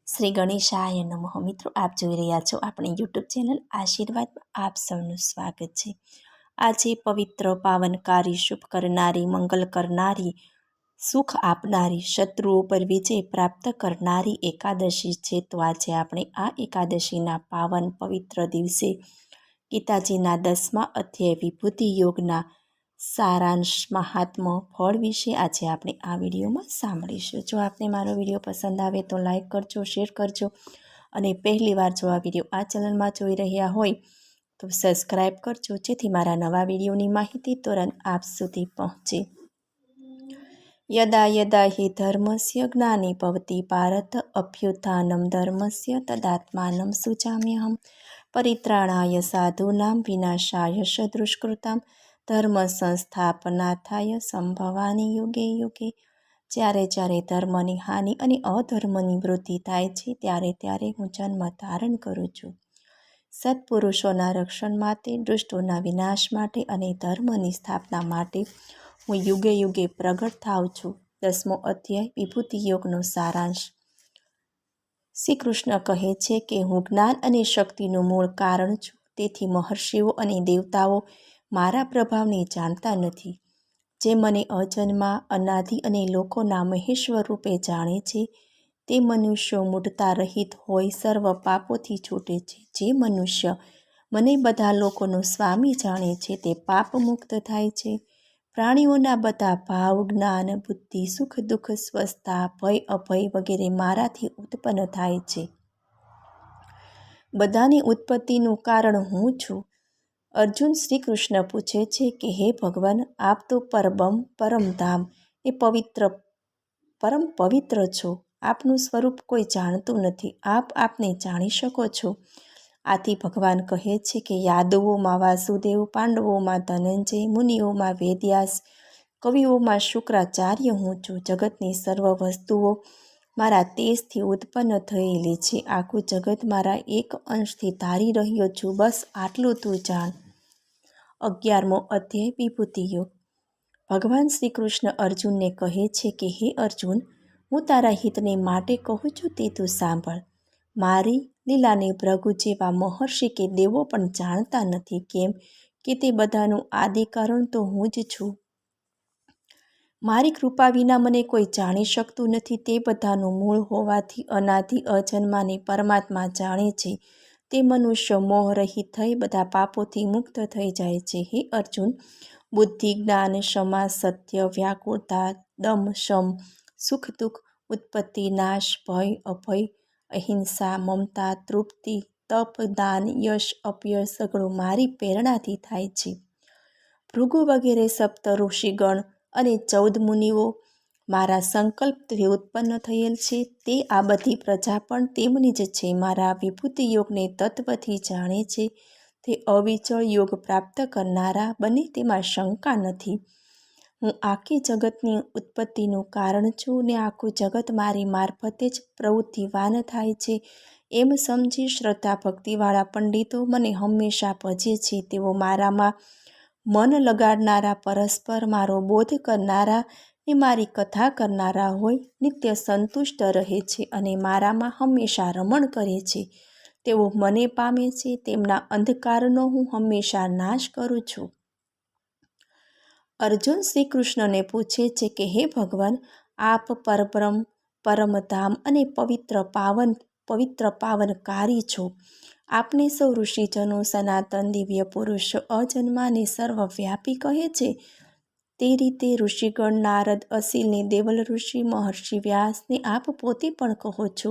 શ્રી ગણેશાય નમઃ. મિત્રો, આપ જોઈ રહ્યા છો આપણી યુટ્યુબ ચેનલ આશીર્વાદમાં આપ સૌનું સ્વાગત છે. આજે પવિત્ર, પાવનકારી, શુભ કરનારી, મંગલ કરનારી, સુખ આપનારી, શત્રુઓ પર વિજય પ્રાપ્ત કરનારી એકાદશી છે. તો આજે આપણે આ એકાદશીના પાવન પવિત્ર દિવસે ગીતાજીના 10મા અધ્યાય વિભૂતિ યોગના સારાંશ મહાત્મ્ય ફળ વિશે આજે આપણે આ વિડીયોમાં સાંભળીશું. જો આપને મારો વિડીયો પસંદ આવે તો લાઈક કરજો, શેર કરજો અને પહેલીવાર જો આ વિડીયો આ ચેનલમાં જોઈ રહ્યા હોય તો સબસ્ક્રાઈબ કરજો, જેથી મારા નવા વિડીયોની માહિતી તુરંત આપ સુધી પહોંચે. યદા યદા હિ ધર્મસ્ય જ્ઞાની ભવતિ ભારત અભ્યુત્થાનમ ધર્મસ્ય તદાત્માનમ સુજામ્યહમ પરિત્રાણાય સાધૂનાં વિનાશાય ચ દુષ્કૃતામ ધર્મ સંસ્થાપનાથાય સંભવાની યુગે યુગે. જ્યારે જ્યારે ધર્મની હાનિ અને અધર્મની વૃદ્ધિ થાય છે ત્યારે ત્યારે હું જન્મ ધારણ કરું છું. સત્પુરુષોના રક્ષણ માટે, દુષ્ટોના વિનાશ માટે અને ધર્મની સ્થાપના માટે હું યુગે યુગે પ્રગટ થાઉં છું. 10મો અધ્યાય વિભૂતિ યોગનો સારાંશ. શ્રી કૃષ્ણ કહે છે કે હું જ્ઞાન અને શક્તિનું મૂળ કારણ છું. તેથી મહર્ષિઓ અને દેવતાઓ મારા પ્રભાવને જાણતા નથી. જે મને અજન્મા, અનાદિ અને લોકોના મહેશ્વર રૂપે જાણે છે તે મનુષ્યો મૂઢતા રહિત હોઈ સર્વ પાપોથી છૂટે છે. જે મનુષ્ય મને બધા લોકોનો સ્વામી જાણે છે તે પાપ મુક્ત થાય છે. પ્રાણીઓના બધા ભાવ, જ્ઞાન, બુદ્ધિ, સુખ દુઃખ, સ્વસ્થતા, ભય અભય વગેરે મારાથી ઉત્પન્ન થાય છે. બધાની ઉત્પત્તિનું કારણ હું છું. અર્જુન શ્રી કૃષ્ણ પૂછે છે કે હે ભગવાન, આપ તો પરમધામ એ પરમ પવિત્ર છો. આપનું સ્વરૂપ કોઈ જાણતું નથી. આપ આપને જાણી શકો છો. આથી ભગવાન કહે છે કે યાદવોમાં વાસુદેવ, પાંડવોમાં ધનંજય, મુનિઓમાં વેદવ્યાસ, કવિઓમાં શુક્રાચાર્ય હું છું. જગતની સર્વ વસ્તુઓ મારા તેજથી ઉત્પન્ન થયેલી છે. આખું જગત મારા એક અંશથી ધારી રહ્યો છું. બસ આટલું તું જાણ. 11મો અધ્યાય વિભૂતિ યોગ. ભગવાન શ્રી કૃષ્ણ અર્જુનને કહે છે કે હે અર્જુન, હું તારા હિતને માટે કહું છું તે તું સાંભળ. મારી લીલાને ભૃગુ જેવા મહર્ષિ કે દેવો પણ જાણતા નથી. કેમ કે તે બધાનું આદિ કારણ તો હું જ છું. મારી કૃપા વિના મને કોઈ જાણી શકતું નથી. તે બધાનું મૂળ હોવાથી અનાદિ અજન્માને પરમાત્મા જાણે છે. તે મનુષ્ય મોહરહિત થઈ બધા પાપોથી મુક્ત થઈ જાય છે. હે અર્જુન, બુદ્ધિ, જ્ઞાન, ક્ષમા, સત્ય, વ્યાકુળતા, દમ, શમ, સુખ દુઃખ, ઉત્પત્તિ, નાશ, ભય અભય, અહિંસા, મમતા, તૃપ્તિ, તપ, દાન, યશ, અપયશ સગળું મારી પ્રેરણાથી થાય છે. ભૃગુ વગેરે સપ્ત ઋષિગણ અને 14 મુનિઓ મારા સંકલ્પથી ઉત્પન્ન થયેલ છે. તે આ બધી પ્રજા પણ તેમની જ છે. મારા વિભૂતિ યોગને તત્વથી જાણે છે. તે અવિચળ યોગ પ્રાપ્ત કરનારા બને તેમાં શંકા નથી. હું આખી જગતની ઉત્પત્તિનું કારણ છું ને આખું જગત મારી મારફતે જ પ્રવૃત્તિવાન થાય છે. એમ સમજી શ્રદ્ધા ભક્તિવાળા પંડિતો મને હંમેશા ભજે છે. તેઓ મારામાં મન લગાડનારા, પરસ્પર મારો બોધ કરનારા ને મારી કથા કરનારા હોય નિત્ય સંતુષ્ટ રહે છે અને મારામાં હંમેશા રમણ કરે છે. તેઓ મને પામે છે. તેમના અંધકારનો હું હંમેશા નાશ કરું છું. અર્જુન શ્રી કૃષ્ણને પૂછે છે કે હે ભગવાન, આપ પરબ્રહ્મ, પરમધામ અને પવિત્ર પાવનકારી છો. આપને સૌ ઋષિજનો સનાતન દિવ્ય પુરુષ અજન્માને સર્વવ્યાપી કહે છે. તે રીતે ઋષિગણ નારદ, અસીલ ને દેવલ ઋષિ, મહર્ષિ વ્યાસને આપ પોતે પણ કહો છો.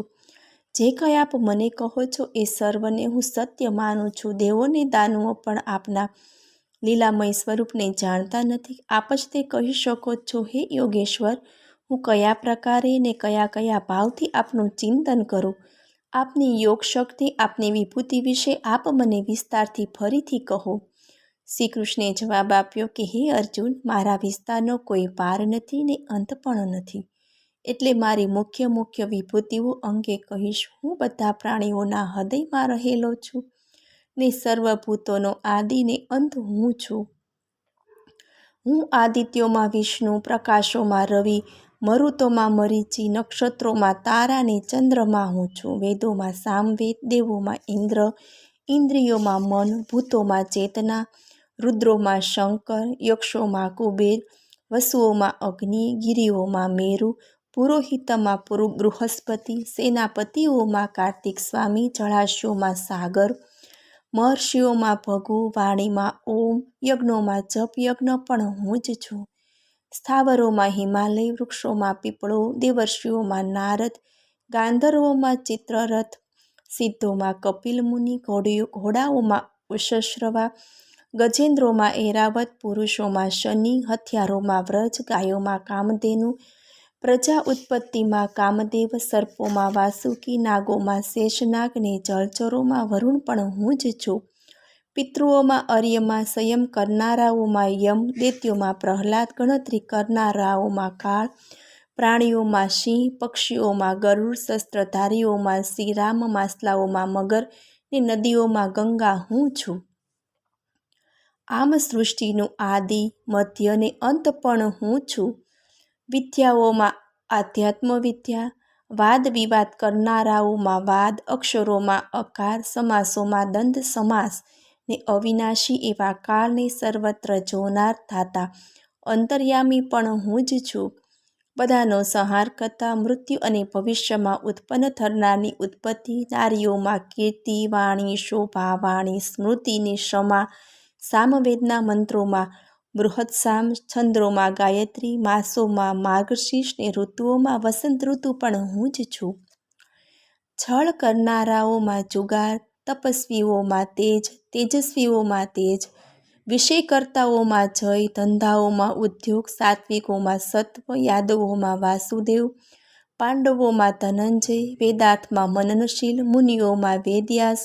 જે કંઈ આપ મને કહો છો એ સર્વને હું સત્ય માનું છું. દેવોને દાનવો પણ આપના લીલામય સ્વરૂપને જાણતા નથી. આપ જ તે કહી શકો છો. હે યોગેશ્વર, હું કયા પ્રકારે ને કયા કયા ભાવથી આપનું ચિંતન કરું. આપની યોગ શક્તિ, આપની વિભૂતિ વિશે આપ મને વિસ્તારથી ફરીથી કહો. શ્રી કૃષ્ણે જવાબ આપ્યો કે હે અર્જુન, મારા વિસ્તારનો કોઈ પાર નથી ને અંત પણ નથી. એટલે મારી મુખ્ય વિભૂતિઓ અંગે કહીશ. હું બધા પ્રાણીઓના હૃદયમાં રહેલો છું ને સર્વભૂતોનો આદિ ને અંત હું છું. હું આદિત્યોમાં વિષ્ણુ, પ્રકાશોમાં રવિ, મરુતોમાં મરીચી, નક્ષત્રોમાં તારા ને ચંદ્રમાં હું છું. વેદોમાં સામવેદ, દેવોમાં ઇન્દ્ર, ઇન્દ્રિયોમાં મન, ભૂતોમાં ચેતના, રુદ્રોમાં શંકર, યક્ષોમાં કુબેર, વસુઓમાં અગ્નિ, ગિરિઓમાં મેરુ, પુરોહિતમાં બૃહસ્પતિ, સેનાપતિઓમાં કાર્તિક સ્વામી, જળાશયોમાં સાગર, મહર્ષિઓમાં ભગુ, વાણીમાં ઓમ, યજ્ઞોમાં જપ યજ્ઞ પણ હું જ છું. સ્થાવરોમાં હિમાલય, વૃક્ષોમાં પીપળો, દેવર્ષિઓમાં નારદ, ગાંધર્વોમાં ચિત્રરથ, સિદ્ધોમાં કપિલ મુનિ, ઘોડાઓમાં ઉષશ્રવા, ગજેન્દ્રોમાં ઐરાવત, પુરુષોમાં શનિ, હથિયારોમાં વ્રજ, ગાયોમાં કામધેનુ, પ્રજા ઉત્પત્તિમાં કામદેવ, સર્પોમાં વાસુકી, નાગોમાં શેષનાગ ને જળચરોમાં વરુણ પણ હું જ છું. પિતૃઓમાં અર્યમાં, સંયમ કરનારાઓમાં યમ, દૈત્યોમાં પ્રહલાદ, ગણતરી કરનારાઓમાં કાળ, પ્રાણીઓમાં સિંહ, પક્ષીઓમાં ગરુડ, શસ્ત્રધારીઓમાં શ્રીરામ, માસલાઓમાં મગર ને નદીઓમાં ગંગા હું છું. આમ સૃષ્ટિનું આદિ, મધ્ય ને અંત પણ હું છું. વિદ્યાઓમાં આધ્યાત્મ વિદ્યા, વાદ વિવાદ કરનારાઓમાં વાદ, અક્ષરોમાં અકાર, સમાસોમાં દંડ સમાસ ને અવિનાશી એવા કાળને સર્વત્ર જોનાર ધાતા અંતર્યામી પણ હું જ છું. બધાનો સંહાર કરતા, મૃત્યુ અને ભવિષ્યમાં ઉત્પન્ન થનારની ઉત્પત્તિ, નારીઓમાં કીર્તિ, વાણી, શોભા, વાણી, સ્મૃતિ ને ક્ષમા, સામવેદના મંત્રોમાં બૃહત્સામ, છંદ્રોમાં ગાયત્રી, માસોમાં માર્ગશીર્ષ ને ઋતુઓમાં વસંત ઋતુ પણ હું જ છું. છળ કરનારાઓમાં જુગાર, તપસ્વીઓમાં તેજ, તેજસ્વીઓમાં તેજ, વિષયકર્તાઓમાં જય, ધંધાઓમાં ઉદ્યોગ, સાત્વિકોમાં સત્વ, યાદવોમાં વાસુદેવ, પાંડવોમાં ધનંજય, વેદાર્થમાં મનનશીલ, મુનિઓમાં વેદવ્યાસ,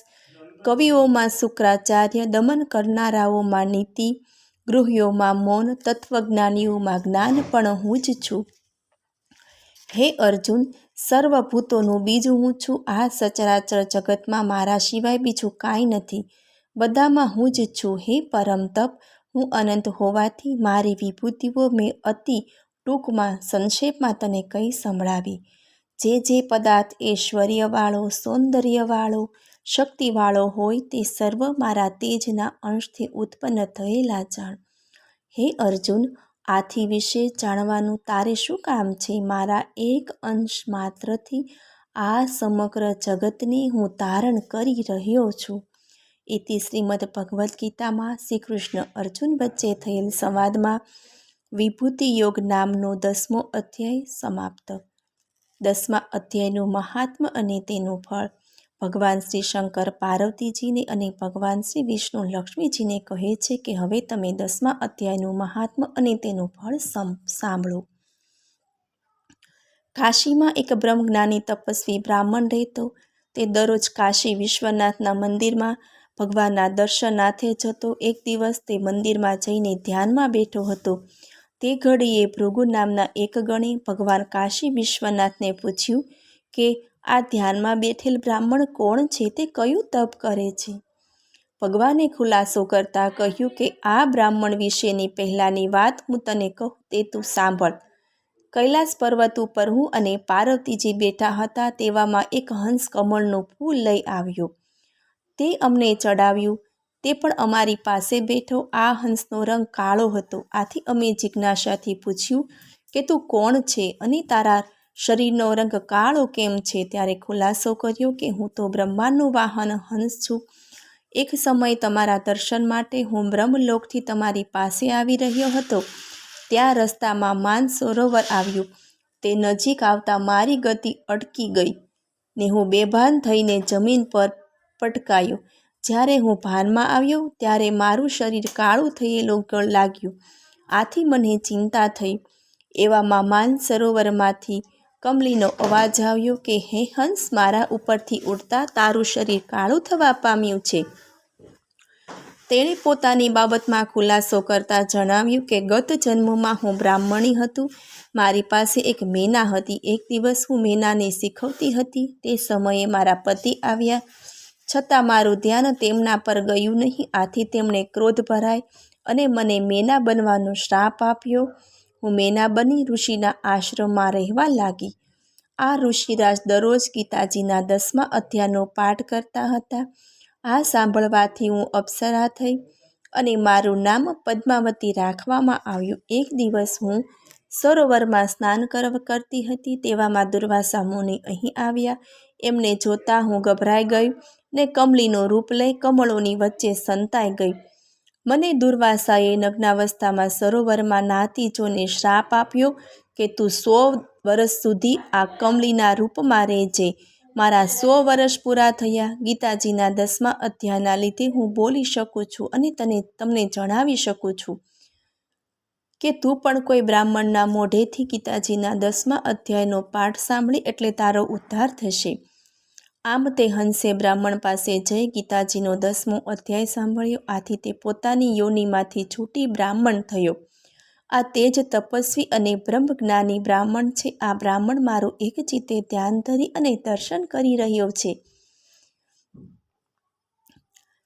કવિઓમાં શુક્રાચાર્ય, દમન કરનારાઓમાં નીતિ, ગૃહ્યોમાં મૌન, તત્વજ્ઞાનીઓમાં જ્ઞાન પણ હું જ છું. હે અર્જુન, સર્વભૂતોનું બીજ હું છું. આ સચરાચર જગતમાં મારા સિવાય બીજું કાંઈ નથી. બધામાં હું જ છું. હે પરમ તપ, હું અનંત હોવાથી મારી વિભૂતિઓ મેં અતિ ટૂંકમાં સંક્ષેપમાં તને કહી સંભળાવી. જે પદાર્થ ઐશ્વર્યવાળો, સૌંદર્યવાળો, શક્તિવાળો હોય તે સર્વ મારા તેજના અંશથી ઉત્પન્ન થયેલા જાણ. હે અર્જુન, આથી વિશે જાણવાનું તારે શું કામ છે? મારા એક અંશ માત્રથી આ સમગ્ર જગતને હું ધારણ કરી રહ્યો છું. ઇતિ શ્રીમદ ભગવદ્ ગીતામાં શ્રી કૃષ્ણ અર્જુન વચ્ચે થયેલ સંવાદમાં વિભૂતિ યોગ નામનો 10મો અધ્યાય સમાપ્ત. 10મા અધ્યાયનું મહાત્મ્ય અને તેનું ફળ. ભગવાન શ્રી શંકર પાર્વતીજીને અને ભગવાન શ્રી વિષ્ણુ લક્ષ્મીજીને કહે છે કે હવે તમે 10મા અધ્યાયનું મહાત્મ્ય અને તેનું ફળ સાંભળો. કાશીમાં એક બ્રહ્મજ્ઞાની તપસ્વી બ્રાહ્મણ રહેતો. તે દરરોજ કાશી વિશ્વનાથના મંદિરમાં ભગવાનના દર્શનાર્થે જતો. એક દિવસ તે મંદિરમાં જઈને ધ્યાનમાં બેઠો હતો. તે ઘડીએ ભૃગુ નામના એક ગણે ભગવાન કાશી વિશ્વનાથને પૂછ્યું કે આ ધ્યાનમાં બેઠેલ બ્રાહ્મણ કોણ છે? તે કયું તપ કરે છે? ભગવાને ખુલાસો કરતા કહ્યું કે આ બ્રાહ્મણ વિશેની પહેલાંની વાત હું તને કહું તે તું સાંભળ. કૈલાસ પર્વત ઉપર હું અને પાર્વતીજી બેઠા હતા. તેવામાં એક હંસ કમળનું ફૂલ લઈ આવ્યો. તે અમને ચડાવ્યું. તે પણ અમારી પાસે બેઠો. આ હંસનો રંગ કાળો હતો. આથી અમે જિજ્ઞાસાથી પૂછ્યું કે તું કોણ છે અને તારા શરીરનો રંગ કાળો કેમ છે? ત્યારે ખુલાસો કર્યો કે હું તો બ્રહ્માનું વાહન હંસ છું. એક સમય તમારા દર્શન માટે હું બ્રહ્મલોકથી તમારી પાસે આવી રહ્યો હતો. ત્યાં રસ્તામાં માનસરોવર આવ્યું. તે નજીક આવતા મારી ગતિ અટકી ગઈ ને હું બેભાન થઈને જમીન પર પટકાયો. જ્યારે હું ભાનમાં આવ્યો ત્યારે મારું શરીર કાળું થયેલું લાગ્યું. આથી મને ચિંતા થઈ. એવામાં માનસરોવરમાંથી કમલીનો અવાજ આવ્યો કે હે હંસ, મારા ઉપરથી ઉડતા તારું શરીર કાળું થવા પામ્યું છે. તેણે પોતાની બાબતમાં ખુલાસો કરતા જણાવ્યું કે ગત જન્મમાં હું બ્રાહ્મણી હતું. મારી પાસે એક મેના હતી. એક દિવસ હું મેનાને શીખવતી હતી. તે સમયે મારા પતિ આવ્યા. છતાં મારું ધ્યાન તેમના પર ગયું નહીં. આથી તેમણે ક્રોધ ભરાય અને મને મેના બનવાનો શ્રાપ આપ્યો. હું મેના બની ઋષિના આશ્રમમાં રહેવા લાગી. આ ઋષિરાજ દરરોજ ગીતાજીના 10મા અધ્યાયનો પાઠ કરતા હતા. આ સાંભળવાથી હું અપ્સરા થઈ અને મારું નામ પદ્માવતી રાખવામાં આવ્યું. એક દિવસ હું સરોવરમાં સ્નાન કરતી હતી, તેવામાં દુર્વાસા મુનિ અહીં આવ્યા. એમને જોતાં હું ગભરાઈ ગઈ ને કમલીનું રૂપ લઈ કમળોની વચ્ચે સંતાઈ ગઈ. મને દુર્વાસાએ નગ્નાવસ્થામાં સરોવરમાં નાહતી જોઈને શ્રાપ આપ્યો કે તું 100 વર્ષ સુધી આ કમલીના રૂપમાં રહેજે. મારા 100 વર્ષ પૂરા થયા. ગીતાજીના 10મા અધ્યાયના લીધે હું બોલી શકું છું અને તમને જણાવી શકું છું કે તું પણ કોઈ બ્રાહ્મણના મોઢેથી ગીતાજીના 10મા અધ્યાયનો પાઠ સાંભળી એટલે તારો ઉદ્ધાર થશે. આમ તે હંસે બ્રાહ્મણ પાસે જઈ ગીતાજીનો 10મો અધ્યાય સાંભળ્યો. આથી તે પોતાની યોનિમાંથી છૂટી બ્રાહ્મણ થયો. આ તે જ તપસ્વી અને બ્રહ્મજ્ઞાની બ્રાહ્મણ છે. આ બ્રાહ્મણ મારું એક ચિત્તે ધ્યાન ધરી અને દર્શન કરી રહ્યો છે.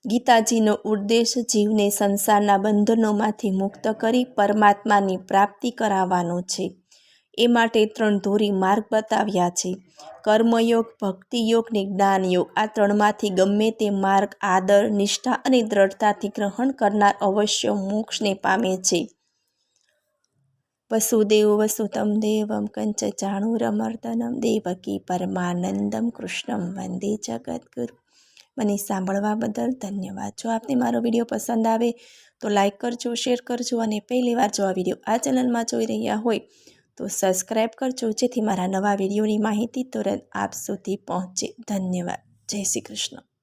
ગીતાજીનો ઉદ્દેશ જીવને સંસારના બંધનોમાંથી મુક્ત કરી પરમાત્માની પ્રાપ્તિ કરાવવાનો છે. એ માટે 3 ધોરી માર્ગ બતાવ્યા છે: કર્મયોગ, ભક્તિયોગ ને જ્ઞાનયોગ. આ 3માંથી ગમે તે માર્ગ આદર, નિષ્ઠા અને દ્રઢતાથી ગ્રહણ કરનાર અવશ્ય મોક્ષને પામે છે. વસુદેવ વસુતમ દેવમ કંચ ચાણૂરમર્દનમ દેવકી પરમાનંદમ કૃષ્ણમ વંદે જગદ્ગુરુ. મને સાંભળવા બદલ ધન્યવાદ. જો આપને મારો વિડીયો પસંદ આવે તો લાઈક કરજો, શેર કરજો અને પહેલી વાર જો આ વિડીયો આ ચેનલમાં જોઈ રહ્યા હોય તો સબસ્ક્રાઈબ કરજો, જેથી મારા નવા વિડીયોની માહિતી તુરંત આપ સુધી પહોંચે. ધન્યવાદ. જય શ્રી કૃષ્ણ.